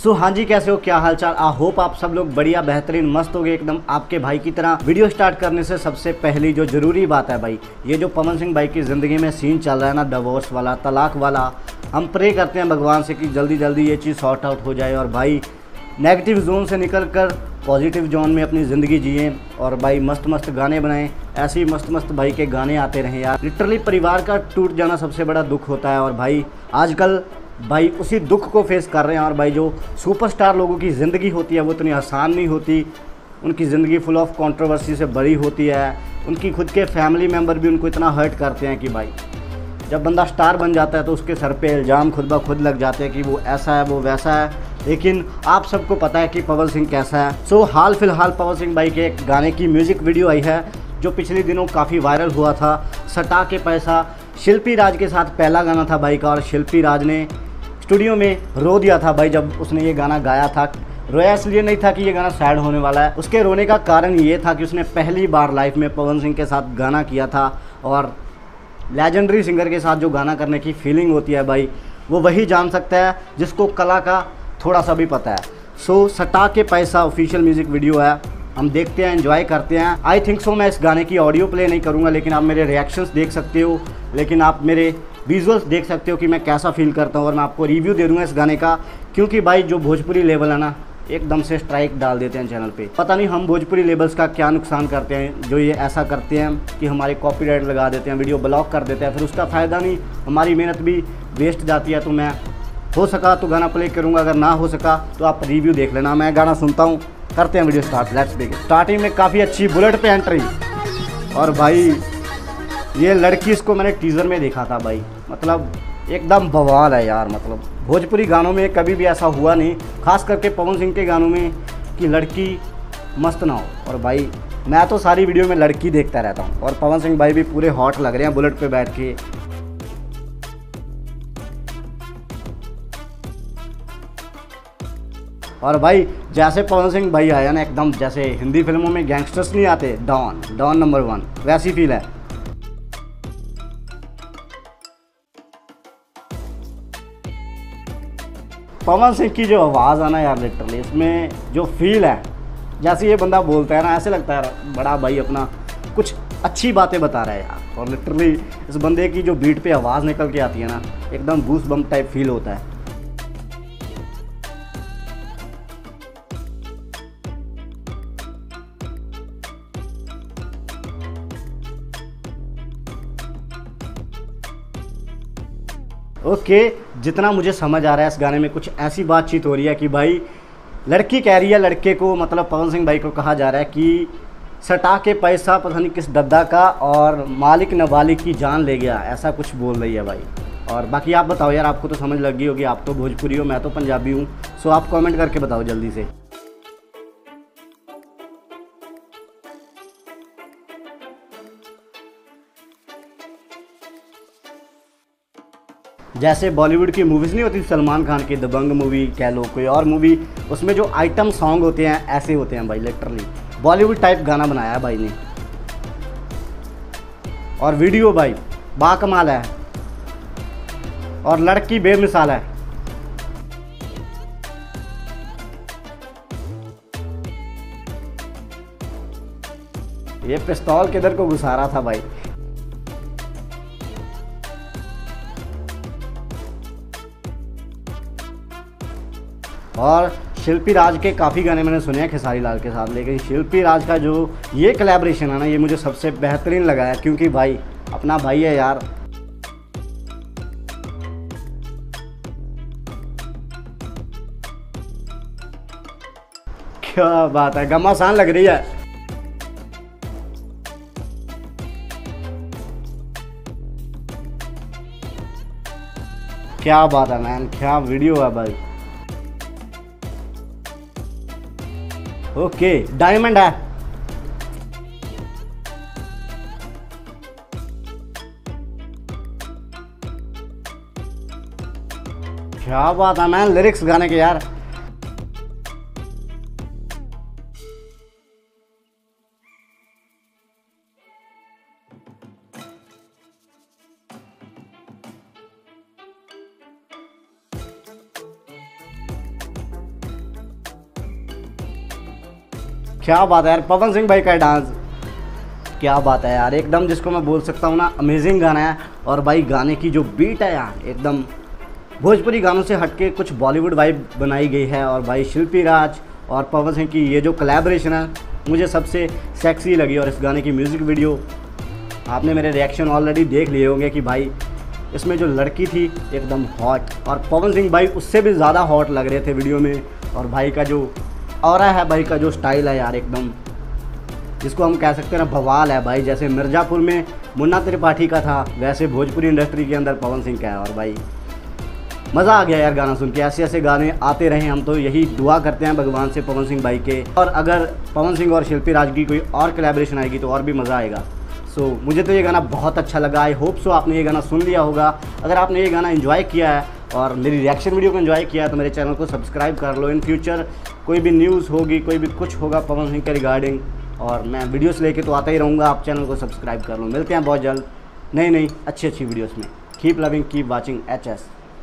हाँ जी, कैसे हो, क्या हालचाल। आई होप आप सब लोग बढ़िया बेहतरीन मस्त हो गए एकदम आपके भाई की तरह। वीडियो स्टार्ट करने से सबसे पहली जो ज़रूरी बात है भाई, ये जो पवन सिंह भाई की ज़िंदगी में सीन चल रहा है ना, डिवोर्स वाला, तलाक वाला, हम प्रे करते हैं भगवान से कि जल्दी जल्दी ये चीज़ सॉर्ट आउट हो जाए और भाई नेगेटिव जोन से निकल कर पॉजिटिव जोन में अपनी ज़िंदगी जिए और भाई मस्त मस्त गाने बनाएं। ऐसे ही मस्त मस्त भाई के गाने आते रहें यार। लिटरली परिवार का टूट जाना सबसे बड़ा दुख होता है और भाई आजकल भाई उसी दुख को फेस कर रहे हैं। और भाई जो सुपरस्टार लोगों की ज़िंदगी होती है वो इतनी आसान नहीं होती। उनकी ज़िंदगी फुल ऑफ कंट्रोवर्सी से भरी होती है। उनकी खुद के फैमिली मेम्बर भी उनको इतना हर्ट करते हैं कि भाई जब बंदा स्टार बन जाता है तो उसके सर पे इल्ज़ाम खुद ब खुद लग जाते हैं कि वो ऐसा है, वो वैसा है। लेकिन आप सबको पता है कि पवन सिंह कैसा है। हाल फिलहाल पवन सिंह भाई के एक गाने की म्यूज़िक वीडियो आई है जो पिछले दिनों काफ़ी वायरल हुआ था, सटा के पैसा। शिल्पी राज के साथ पहला गाना था भाई का और शिल्पी राज ने स्टूडियो में रो दिया था भाई जब उसने ये गाना गाया था। रोया इसलिए नहीं था कि ये गाना सैड होने वाला है, उसके रोने का कारण ये था कि उसने पहली बार लाइफ में पवन सिंह के साथ गाना किया था और लेजेंडरी सिंगर के साथ जो गाना करने की फीलिंग होती है भाई वो वही जान सकता है जिसको कला का थोड़ा सा भी पता है। सटा के पैसा ऑफिशियल म्यूज़िक वीडियो है, हम देखते हैं, एंजॉय करते हैं। आई थिंक मैं इस गाने की ऑडियो प्ले नहीं करूँगा, लेकिन आप मेरे रिएक्शंस देख सकते हो, लेकिन आप मेरे विजुअल्स देख सकते हो कि मैं कैसा फील करता हूँ और मैं आपको रिव्यू दे दूँगा इस गाने का। क्योंकि भाई जो भोजपुरी लेवल है ना, एकदम से स्ट्राइक डाल देते हैं चैनल पे। पता नहीं हम भोजपुरी लेबल्स का क्या नुकसान करते हैं जो ये ऐसा करते हैं कि हमारे कॉपीराइट लगा देते हैं, वीडियो ब्लॉक कर देते हैं, फिर उसका फ़ायदा नहीं, हमारी मेहनत भी वेस्ट जाती है। तो मैं हो सका तो गाना प्ले करूँगा, अगर ना हो सका तो आप रिव्यू देख लेना। मैं गाना सुनता हूँ, करते हैं video start. Let's begin. Starting में काफ़ी अच्छी बुलेट पे एंट्री और भाई ये लड़की, इसको मैंने टीज़र में देखा था भाई, मतलब एकदम बवाल है यार। मतलब भोजपुरी गानों में कभी भी ऐसा हुआ नहीं, खास करके पवन सिंह के गानों में, कि लड़की मस्त ना हो। और भाई मैं तो सारी वीडियो में लड़की देखता रहता हूँ और पवन सिंह भाई भी पूरे हॉट लग रहे हैं बुलेट पे बैठ के। और भाई जैसे पवन सिंह भाई आया ना, एकदम जैसे हिंदी फिल्मों में गैंगस्टर्स नहीं आते, डॉन नंबर 1, वैसी फील है। पवन सिंह की जो आवाज़ है ना यार, लिटरली इसमें जो फील है, जैसे ये बंदा बोलता है ना, ऐसे लगता है बड़ा भाई अपना कुछ अच्छी बातें बता रहा है यार। और लिटरली इस बंदे की जो बीट पे आवाज़ निकल के आती है ना, एकदम गूस बम्प टाइप फील होता है। ओके, जितना मुझे समझ आ रहा है इस गाने में कुछ ऐसी बातचीत हो रही है कि भाई लड़की कह रही है लड़के को, मतलब पवन सिंह भाई को कहा जा रहा है कि सटा के पैसा पता नहीं किस दद्दा का और मालिक नाबालिग की जान ले गया, ऐसा कुछ बोल रही है भाई। और बाकी आप बताओ यार, आपको तो समझ लग गई होगी, आप तो भोजपुरी हो, मैं तो पंजाबी हूँ। आप कमेंट करके बताओ जल्दी से। जैसे बॉलीवुड की मूवीज़ नहीं होती, सलमान खान की दबंग मूवी कह लो, कोई और मूवी, उसमें जो आइटम सॉन्ग होते हैं ऐसे होते हैं भाई। लिटरली बॉलीवुड टाइप गाना बनाया है भाई ने। और वीडियो भाई बाकमाल है और लड़की बेमिसाल है। ये पिस्तौल किधर को घुसा रहा था भाई। और शिल्पी राज के काफ़ी गाने मैंने सुने हैं खेसारी लाल के साथ, लेकिन शिल्पी राज का जो ये कोलैबोरेशन है ना, ये मुझे सबसे बेहतरीन लगा है, क्योंकि भाई अपना भाई है यार। क्या बात है, घमासान लग रही है। क्या बात है मैन, क्या वीडियो है भाई। ओके, डायमंड है। क्या बात है मैन, लिरिक्स गाने के यार। क्या बात है यार, पवन सिंह भाई का डांस क्या बात है यार, एकदम जिसको मैं बोल सकता हूँ ना अमेजिंग गाना है। और भाई गाने की जो बीट है यार एकदम भोजपुरी गानों से हटके कुछ बॉलीवुड वाइब बनाई गई है। और भाई शिल्पी राज और पवन सिंह की ये जो कोलैबोरेशन है मुझे सबसे सेक्सी लगी। और इस गाने की म्यूज़िक वीडियो आपने मेरे रिएक्शन ऑलरेडी देख लिए होंगे कि भाई इसमें जो लड़की थी एकदम हॉट और पवन सिंह भाई उससे भी ज़्यादा हॉट लग रहे थे वीडियो में। और भाई का जो ऑरा है, भाई का जो स्टाइल है यार एकदम जिसको हम कह सकते हैं ना बवाल है भाई। जैसे मिर्ज़ापुर में मुन्ना त्रिपाठी का था वैसे भोजपुरी इंडस्ट्री के अंदर पवन सिंह का है। और भाई मज़ा आ गया यार गाना सुन के, ऐसे ऐसे गाने आते रहे, हम तो यही दुआ करते हैं भगवान से पवन सिंह भाई के। और अगर पवन सिंह और शिल्पी राज की कोई और कोलैबोरेशन आएगी तो और भी मज़ा आएगा। सो मुझे तो ये गाना बहुत अच्छा लगा। आई होप सो आपने ये गाना सुन लिया होगा। अगर आपने ये गाना एंजॉय किया है और मेरी रिएक्शन वीडियो को एंजॉय किया है तो मेरे चैनल को सब्सक्राइब कर लो। इन फ्यूचर कोई भी न्यूज़ होगी, कोई भी कुछ होगा पवन सिंह के रिगार्डिंग और मैं वीडियोस लेके तो आता ही रहूँगा। आप चैनल को सब्सक्राइब कर लो। मिलते हैं बहुत जल्द नई अच्छी वीडियोस में। Keep loving, keep watching HS।